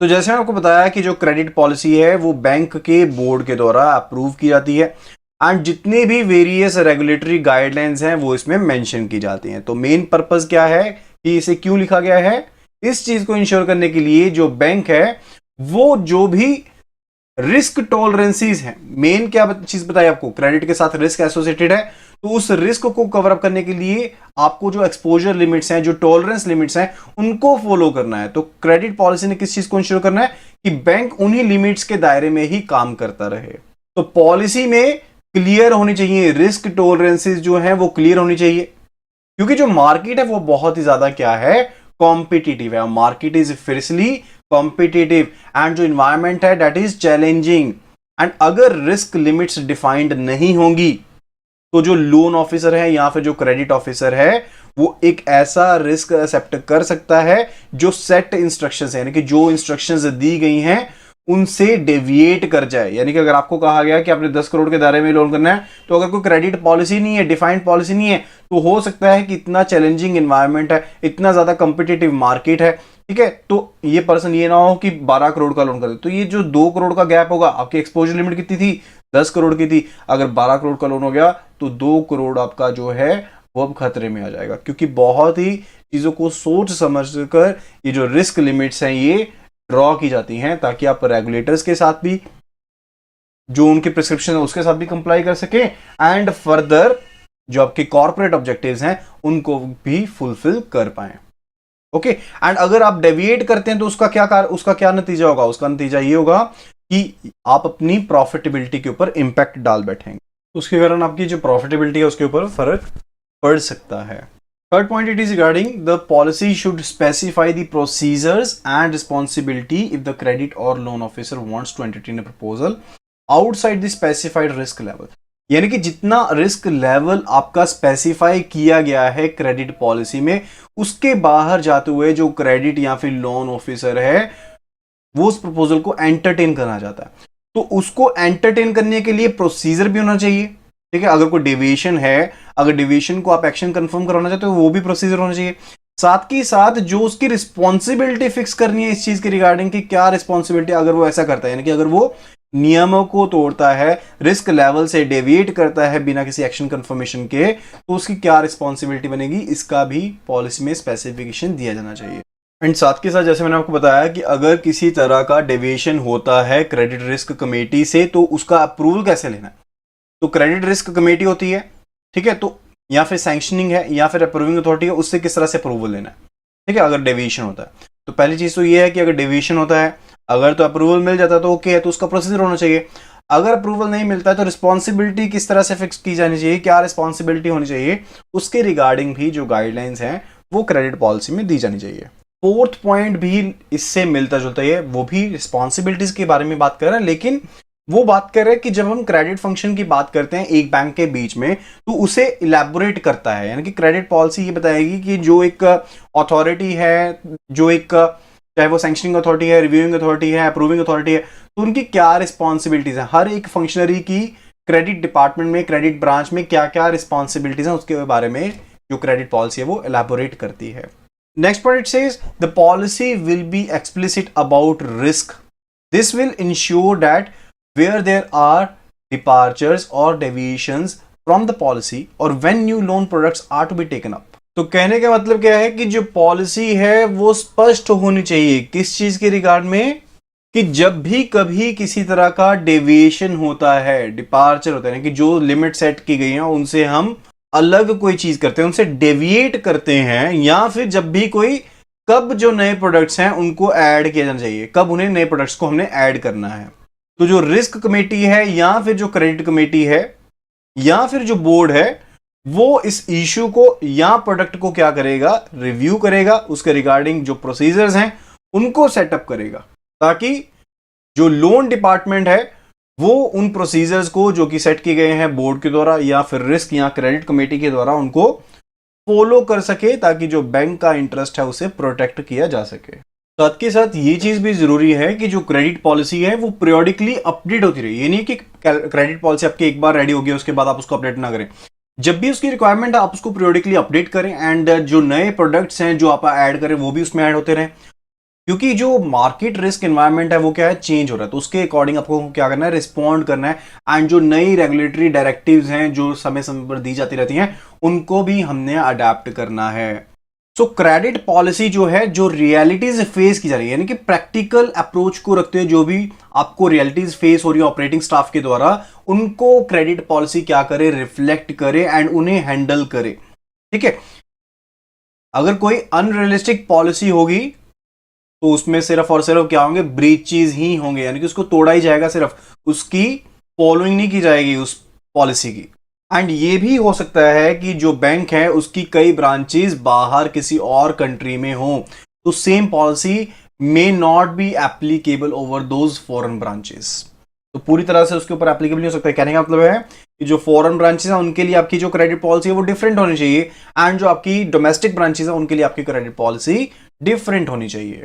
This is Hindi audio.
तो जैसे मैंने आपको बताया कि जो क्रेडिट पॉलिसी है वो बैंक के बोर्ड के द्वारा अप्रूव की जाती है एंड जितने भी वेरियस रेगुलेटरी गाइडलाइंस हैं वो इसमें मेंशन की जाती हैं। तो मेन पर्पस क्या है कि इसे क्यों लिखा गया है? इस चीज को इंश्योर करने के लिए जो बैंक है वो जो भी रिस्क टॉलरेंसीज हैं, मेन क्या चीज बताई आपको, क्रेडिट के साथ रिस्क एसोसिएटेड है, तो उस रिस्क को कवर अप करने के लिए आपको जो एक्सपोजर लिमिट्स हैं, जो टॉलरेंस लिमिट्स हैं, उनको फॉलो करना है। तो क्रेडिट पॉलिसी ने किस चीज को इंश्योर करना है कि बैंक उन्हीं लिमिट्स के दायरे में ही काम करता रहे। तो पॉलिसी में क्लियर होनी चाहिए, रिस्क टॉलरेंसेस जो हैं वो क्लियर होनी चाहिए, क्योंकि जो मार्केट है वो बहुत ही ज्यादा क्या है, कॉम्पिटिटिव है। Market is fiercely competitive and जो इन्वायरमेंट है दैट इज चैलेंजिंग। एंड अगर रिस्क लिमिट्स डिफाइंड नहीं होंगी तो जो लोन ऑफिसर है या फिर जो क्रेडिट ऑफिसर है वो एक ऐसा रिस्क एक्सेप्ट कर सकता है जो सेट इंस्ट्रक्शंस है, यानी कि जो इंस्ट्रक्शंस दी गई हैं उनसे डेविएट कर जाए। यानी कि अगर आपको कहा गया कि आपने 10 करोड़ के दायरे में लोन करना है, तो अगर कोई क्रेडिट पॉलिसी नहीं है, डिफाइंड पॉलिसी नहीं है, तो हो सकता है कि इतना चैलेंजिंग एनवायरनमेंट है, इतना ज्यादा कंपिटिटिव मार्केट है, ठीक है, तो ये पर्सन ये ना हो कि 12 करोड़ का लोन कर दे। तो ये जो 2 करोड़ का गैप होगा, आपकी एक्सपोजर लिमिट कितनी थी, 10 करोड़ की थी, अगर 12 करोड़ का लोन हो गया तो 2 करोड़ आपका जो है वो अब खतरे में आ जाएगा। क्योंकि बहुत ही चीजों को सोच समझ कर ये जो रिस्क लिमिट्स हैं ये ड्रॉ की जाती हैं, ताकि आप रेगुलेटर्स के साथ भी, जो उनके प्रिस्क्रिप्शन है उसके साथ भी कंप्लाई कर सके एंड फर्दर जो आपके कॉर्पोरेट ऑब्जेक्टिव्स हैं उनको भी फुलफिल कर पाए। ओके, एंड अगर आप डेविएट करते हैं तो उसका क्या नतीजा होगा? उसका नतीजा ये होगा कि आप अपनी प्रॉफिटेबिलिटी के ऊपर इंपैक्ट डाल बैठेंगे, उसके कारण आपकी जो प्रॉफिटेबिलिटी है उसके ऊपर फर्क पड़ सकता है। Third point, it is regarding the policy should specify the procedures and responsibility if the credit or loan officer wants to entertain a proposal outside the specified risk level। यानी कि जितना रिस्क लेवल आपका स्पेसिफाई किया गया है क्रेडिट पॉलिसी में, उसके बाहर जाते हुए जो क्रेडिट या फिर लोन ऑफिसर है वो उस प्रपोजल को एंटरटेन करना चाहता है, तो उसको एंटरटेन करने के लिए प्रोसीजर भी होना चाहिए। ठीक है, अगर कोई डेविएशन है, अगर डेविएशन को आप एक्शन कंफर्म करवाना चाहते हो, वो भी प्रोसीजर होना चाहिए। साथ ही साथ जो उसकी रिस्पॉन्सिबिलिटी फिक्स करनी है इस चीज के रिगार्डिंग कि क्या रिस्पॉन्सिबिलिटी अगर वो ऐसा करता है, यानी कि अगर वो नियमों को तोड़ता है, रिस्क लेवल से डेविएट करता है बिना किसी एक्शन कंफर्मेशन के, तो उसकी क्या रिस्पॉन्सिबिलिटी बनेगी, इसका भी पॉलिसी में स्पेसिफिकेशन दिया जाना चाहिए। एंड साथ के साथ जैसे मैंने आपको बताया कि अगर किसी तरह का डेविएशन होता है क्रेडिट रिस्क कमेटी से, तो उसका अप्रूवल कैसे लेना है? तो क्रेडिट रिस्क कमेटी होती है, ठीक है, तो या फिर सैंक्शनिंग है या फिर अप्रूविंग अथॉरिटी है, उससे किस तरह से अप्रूवल लेना है, ठीक है, अगर डेविएशन होता है। तो पहली चीज तो ये है कि अगर डेविएशन होता है, अगर तो अप्रूवल मिल जाता है तो ओके है, तो उसका प्रोसीजर होना चाहिए। अगर अप्रूवल नहीं मिलता है तो रिस्पॉन्सिबिलिटी किस तरह से फिक्स की जानी चाहिए, क्या रिस्पॉन्सिबिलिटी होनी चाहिए, उसके रिगार्डिंग भी जो गाइडलाइंस हैं वो क्रेडिट पॉलिसी में दी जानी चाहिए। फोर्थ पॉइंट भी इससे मिलता जुलता है, वो भी रिस्पॉन्सिबिलिटीज के बारे में बात कर रहा है, लेकिन वो बात कर रहे हैं कि जब हम क्रेडिट फंक्शन की बात करते हैं एक बैंक के बीच में, तो उसे इलैबोरेट करता है। यानी कि क्रेडिट पॉलिसी ये बताएगी कि जो एक अथॉरिटी है, जो एक चाहे वो सैंक्शनिंग अथॉरिटी है, रिव्यूइंग अथॉरिटी है, अप्रूविंग अथॉरिटी है, तो उनकी क्या रिस्पॉन्सिबिलिटीज है, हर एक फंक्शनरी की क्रेडिट डिपार्टमेंट में, क्रेडिट ब्रांच में क्या क्या रिस्पॉन्सिबिलिटीज है, उसके बारे में जो क्रेडिट पॉलिसी है वो इलैबोरेट करती है। Next point says the policy will be explicit about risk. This will ensure that where there are departures or deviations from the policy or when new loan products are to be taken up। तो कहने का मतलब क्या है कि जो पॉलिसी है वो स्पष्ट होनी चाहिए किस चीज के रिगार्ड में, कि जब भी कभी किसी तरह का डेविएशन होता है, डिपार्चर होता है कि जो लिमिट सेट की गई है उनसे हम अलग कोई चीज करते हैं, उनसे डेविएट करते हैं, या फिर जब भी कोई, कब जो नए प्रोडक्ट्स हैं उनको ऐड किया जाना चाहिए, कब उन्हें नए प्रोडक्ट्स को हमने ऐड करना है। तो जो रिस्क कमेटी है या फिर जो क्रेडिट कमेटी है या फिर जो बोर्ड है, वो इस इश्यू को या प्रोडक्ट को क्या करेगा, रिव्यू करेगा, उसके रिगार्डिंग जो प्रोसीजर्स हैं उनको सेटअप करेगा, ताकि जो लोन डिपार्टमेंट है वो उन प्रोसीजर्स को जो कि सेट किए गए हैं बोर्ड के द्वारा या फिर रिस्क या क्रेडिट कमेटी के द्वारा उनको फॉलो कर सके, ताकि जो बैंक का इंटरेस्ट है उसे प्रोटेक्ट किया जा सके। साथ के साथ ये चीज भी जरूरी है कि जो क्रेडिट पॉलिसी है वो पीरियोडिकली अपडेट होती रही। ये नहीं कि क्रेडिट पॉलिसी आपकी एक बार रेडी हो गई उसके बाद आप उसको अपडेट ना करें, जब भी उसकी रिक्वायरमेंट है आप उसको पीरियोडिकली अपडेट करें एंड जो नए प्रोडक्ट्स हैं जो आप ऐड करें वो भी उसमें ऐड होते रहें। क्योंकि जो मार्केट रिस्क एनवायरनमेंट है वो क्या है, चेंज हो रहा है, तो उसके अकॉर्डिंग आपको क्या करना है, रिस्पॉन्ड करना है। एंड जो नई रेगुलेटरी डायरेक्टिव्स हैं जो समय समय पर दी जाती रहती हैं, उनको भी हमने अडेप्ट करना है। सो क्रेडिट पॉलिसी जो है, जो रियलिटीज फेस की जा रही है, यानी कि प्रैक्टिकल अप्रोच को रखते हुए जो भी आपको रियलिटीज फेस हो रही है ऑपरेटिंग स्टाफ के द्वारा, उनको क्रेडिट पॉलिसी क्या करे, रिफ्लेक्ट करे एंड उन्हें हैंडल करे। ठीक है। अगर कोई अनरियलिस्टिक पॉलिसी होगी तो उसमें सिर्फ और सिर्फ क्या होंगे, ब्रीचेस ही होंगे, यानी कि उसको तोड़ा ही जाएगा, सिर्फ उसकी फॉलोइंग नहीं की जाएगी उस पॉलिसी की। एंड ये भी हो सकता है कि जो बैंक है उसकी कई ब्रांचेस बाहर किसी और कंट्री में हो, तो same policy may not be applicable over those foreign branches, तो पूरी तरह से उसके ऊपर एप्लीकेबल नहीं हो सकता। कहने का मतलब है कि जो फॉरेन ब्रांचेस हैं उनके लिए आपकी जो क्रेडिट पॉलिसी है वो डिफरेंट होनी चाहिए, एंड जो आपकी डोमेस्टिक ब्रांचेस हैं उनके लिए आपकी क्रेडिट पॉलिसी डिफरेंट होनी चाहिए।